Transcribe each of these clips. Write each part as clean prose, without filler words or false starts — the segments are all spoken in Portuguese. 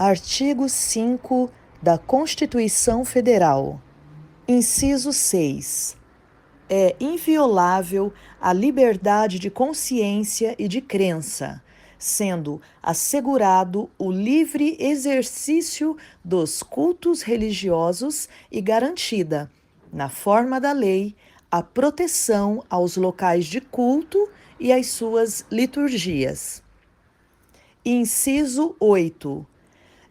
Artigo 5 da Constituição Federal. Inciso 6. É inviolável a liberdade de consciência e de crença, sendo assegurado o livre exercício dos cultos religiosos e garantida, na forma da lei, a proteção aos locais de culto e às suas liturgias. Inciso 8.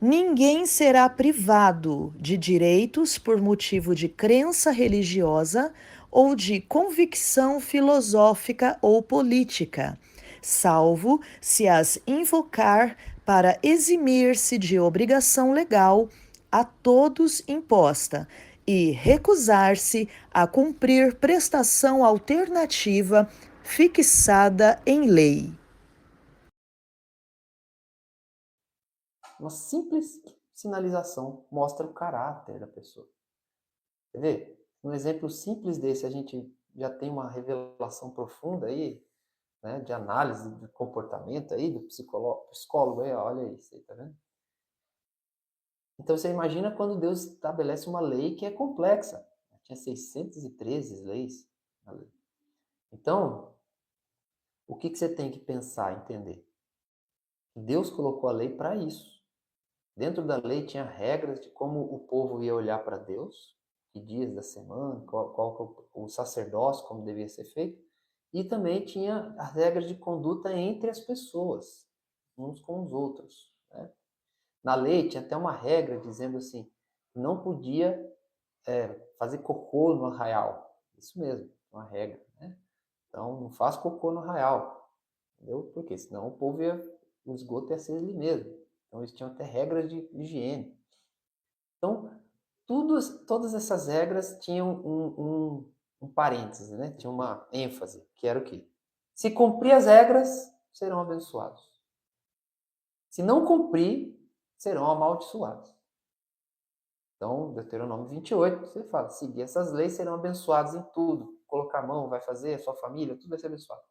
Ninguém será privado de direitos por motivo de crença religiosa ou de convicção filosófica ou política, salvo se as invocar para eximir-se de obrigação legal a todos imposta e recusar-se a cumprir prestação alternativa fixada em lei. Uma simples sinalização mostra o caráter da pessoa. Quer ver? Um exemplo simples desse, a gente já tem uma revelação profunda aí, né, de análise de comportamento aí, do psicólogo aí, olha isso aí, tá vendo? Então você imagina quando Deus estabelece uma lei que é complexa. Tinha 613 leis na lei. Então, o que você tem que pensar, entender? Deus colocou a lei para isso. Dentro da lei tinha regras de como o povo ia olhar para Deus, que dias da semana, qual o sacerdócio, como devia ser feito, e também tinha as regras de conduta entre as pessoas, uns com os outros. Né? Na lei tinha até uma regra dizendo assim, não podia fazer cocô no arraial. Isso mesmo, uma regra. Né? Então, não faz cocô no arraial, entendeu? Porque senão o esgoto ia ser ele mesmo. Então, eles tinham até regras de higiene. Então, todas essas regras tinham um parêntese, né? Tinha uma ênfase, que era o quê? Se cumprir as regras, serão abençoados. Se não cumprir, serão amaldiçoados. Então, Deuteronômio 28, você fala, seguir essas leis serão abençoados em tudo. Colocar a mão, vai fazer, a sua família, tudo vai ser abençoado.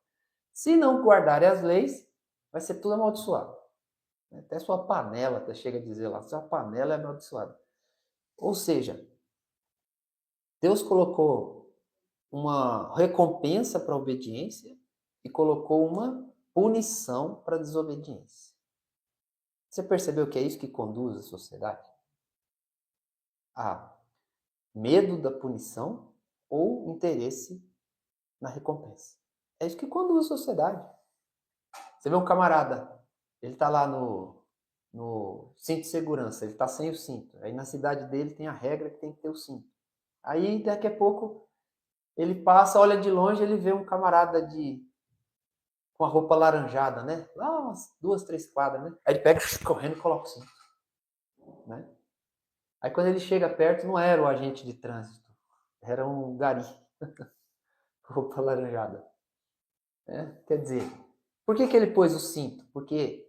Se não guardarem as leis, vai ser tudo amaldiçoado. Até sua panela, chega a dizer lá, sua panela é amaldiçoada. Ou seja, Deus colocou uma recompensa para a obediência e colocou uma punição para a desobediência. Você percebeu que é isso que conduz a sociedade? A medo da punição ou interesse na recompensa. É isso que conduz a sociedade. Você vê um camarada, ele está lá no cinto de segurança, ele está sem o cinto. Aí na cidade dele tem a regra que tem que ter o cinto. Aí daqui a pouco ele passa, olha de longe, ele vê um camarada com a roupa laranjada, né? Lá umas 2, 3 quadras, né? Aí ele pega correndo e coloca o cinto, né? Aí quando ele chega perto, não era o agente de trânsito, era um gari com roupa laranjada. Né? Quer dizer, por que ele pôs o cinto? Porque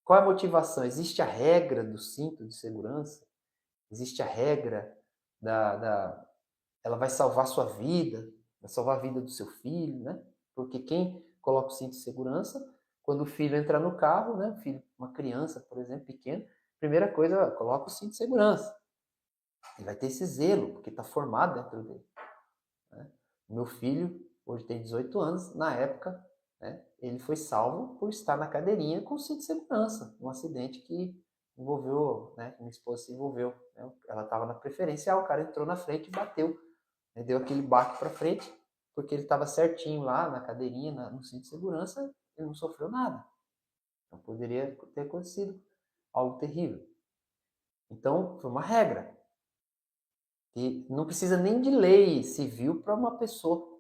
qual é a motivação? Existe a regra do cinto de segurança, existe a regra ela vai salvar sua vida, vai salvar a vida do seu filho, né? Porque quem coloca o cinto de segurança, quando o filho entra no carro, né? Uma criança, por exemplo, pequena, primeira coisa, coloca o cinto de segurança. Ele vai ter esse zelo, porque está formado dentro dele. Né? Meu filho, hoje tem 18 anos, na época, né, ele foi salvo por estar na cadeirinha com o cinto de segurança, um acidente que envolveu, né, minha esposa se envolveu. Né, ela estava na preferencial, o cara entrou na frente e bateu. Né, deu aquele baque para frente, porque ele estava certinho lá na cadeirinha, no cinto de segurança, ele não sofreu nada. Então poderia ter acontecido algo terrível. Então, foi uma regra. E não precisa nem de lei civil para uma pessoa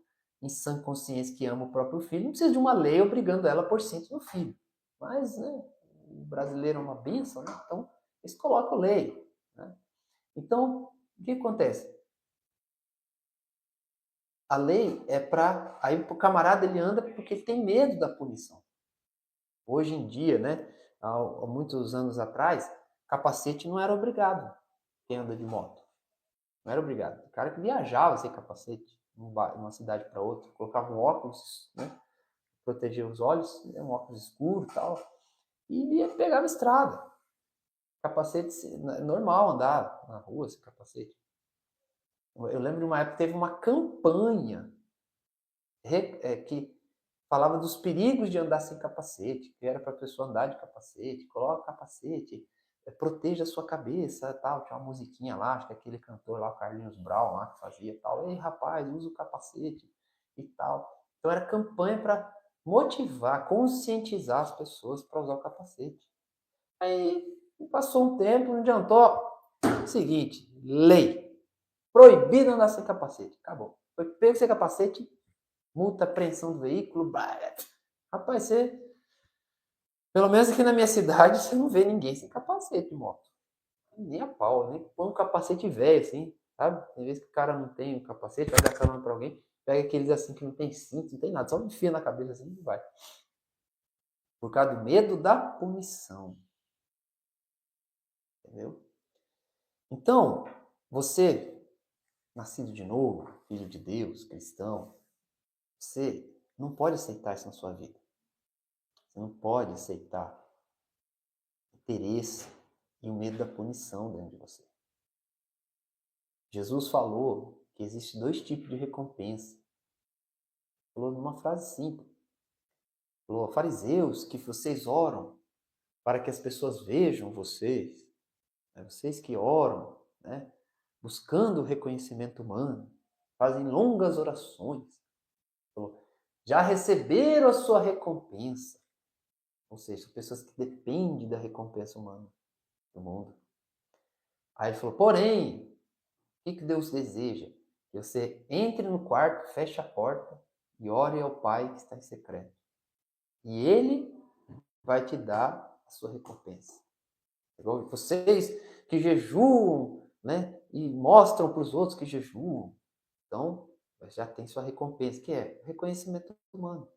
em sã consciência que ama o próprio filho, não precisa de uma lei obrigando ela a pôr cinto no filho. Mas, né, o brasileiro é uma bênção, né? Então eles colocam lei. Né? Então, o que acontece? A lei é para... Aí o camarada ele anda porque ele tem medo da punição. Hoje em dia, né, há muitos anos atrás, capacete não era obrigado quem anda de moto. Não era obrigado. O cara que viajava sem capacete, de uma cidade para outra, colocava um óculos, né? Protegia os olhos, né? Um óculos escuro e tal, e ia pegava a estrada. Capacete é normal andar na rua sem capacete. Eu lembro de uma época que teve uma campanha que falava dos perigos de andar sem capacete, que era para a pessoa andar de capacete, coloca capacete, proteja a sua cabeça, tal. Tinha uma musiquinha lá, acho que aquele cantor lá, o Carlinhos Brown, lá, que fazia tal. Ei, rapaz, usa o capacete e tal. Então era campanha para motivar, conscientizar as pessoas para usar o capacete. Aí passou um tempo, não adiantou. Seguinte, lei. Proibido andar sem capacete. Acabou. Foi pego sem capacete, multa, apreensão do veículo. Rapaz, pelo menos aqui na minha cidade, você não vê ninguém sem capacete de moto. Nem a pau, nem põe um capacete velho, assim, sabe? Tem vezes que o cara não tem um capacete, vai dar carona pra alguém, pega aqueles assim que não tem cinto, não tem nada, só enfia na cabeça assim e vai. Por causa do medo da punição. Entendeu? Então, você, nascido de novo, filho de Deus, cristão, você não pode aceitar isso na sua vida. Você não pode aceitar interesse e o medo da punição dentro de você. Jesus falou que existe 2 tipos de recompensa. Falou numa frase simples. Falou, fariseus, que vocês oram para que as pessoas vejam vocês. Né? Vocês que oram, né? Buscando o reconhecimento humano, fazem longas orações. Falou, já receberam a sua recompensa. Ou seja, são pessoas que dependem da recompensa humana do mundo. Aí ele falou, porém, o que Deus deseja? Que você entre no quarto, feche a porta e ore ao Pai que está em secreto. E Ele vai te dar a sua recompensa. Vocês que jejuam, né? E mostram para os outros que jejuam. Então, já tem sua recompensa, que é o reconhecimento humano.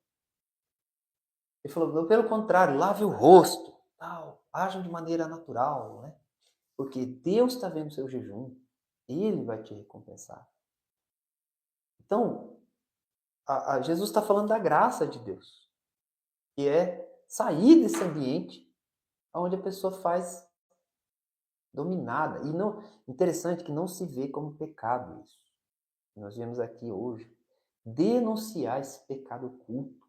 Ele falou, pelo contrário, lave o rosto, tal, ajam de maneira natural, né? Porque Deus está vendo o seu jejum. Ele vai te recompensar. Então, Jesus está falando da graça de Deus, que é sair desse ambiente onde a pessoa faz dominada. E não, interessante que não se vê como pecado isso. Nós vemos aqui hoje denunciar esse pecado oculto.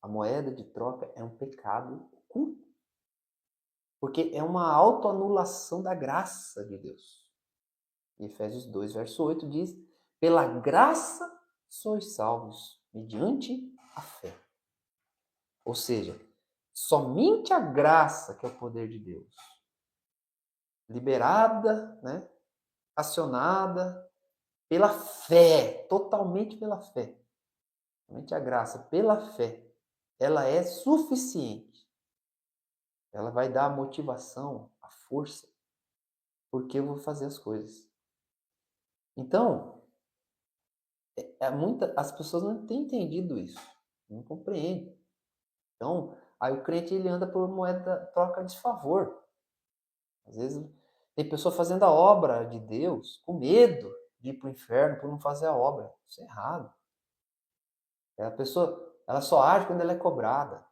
A moeda de troca é um pecado oculto. Porque é uma autoanulação da graça de Deus. Em Efésios 2, verso 8 diz, pela graça sois salvos, mediante a fé. Ou seja, somente a graça, que é o poder de Deus, liberada, né, acionada pela fé, totalmente pela fé. Somente a graça, pela fé, ela é suficiente. Ela vai dar a motivação, a força, porque eu vou fazer as coisas. Então, as pessoas não têm entendido isso, não compreendem. Então, aí o crente ele anda por moeda troca de favor. Às vezes tem pessoa fazendo a obra de Deus com medo de ir para o inferno por não fazer a obra. Isso é errado. A pessoa ela só age quando ela é cobrada.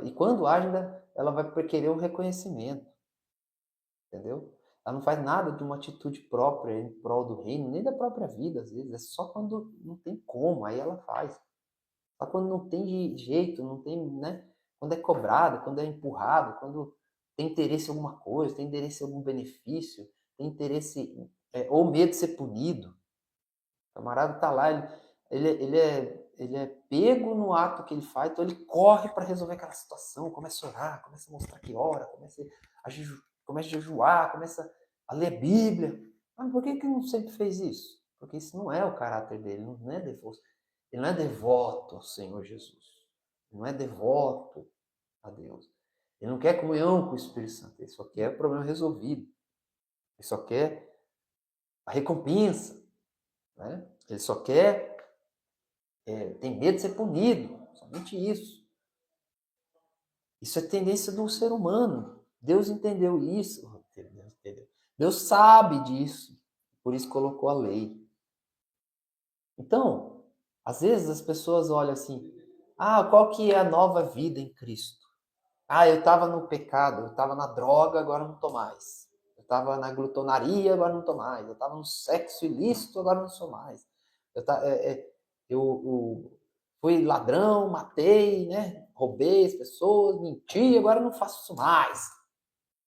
E quando age, ela vai querer um reconhecimento. Entendeu? Ela não faz nada de uma atitude própria em prol do reino, nem da própria vida, às vezes. É só quando não tem como, aí ela faz. Só quando não tem jeito, não tem, né? Quando é cobrada, quando é empurrado, quando tem interesse em alguma coisa, tem interesse em algum benefício, tem interesse ou medo de ser punido. O camarada tá lá, ele é pego no ato que ele faz, então ele corre para resolver aquela situação, começa a orar, começa a mostrar que ora, começa a jejuar, começa a ler Bíblia. Mas por que não sempre fez isso? Porque isso não é o caráter dele, não é devoto. Ele não é devoto ao Senhor Jesus. Ele não é devoto a Deus. Ele não quer comunhão com o Espírito Santo. Ele só quer o problema resolvido. Ele só quer a recompensa. Né? Ele só quer, tem medo de ser punido. Somente isso. Isso é tendência do ser humano. Deus entendeu isso. Deus sabe disso. Por isso colocou a lei. Então, às vezes as pessoas olham assim, qual que é a nova vida em Cristo? Ah, eu estava no pecado, eu estava na droga, agora não tô mais. Eu estava na glutonaria, agora não tô mais. Eu estava no sexo ilícito, agora não sou mais. Eu fui ladrão, matei, né? Roubei as pessoas, menti, agora não faço isso mais.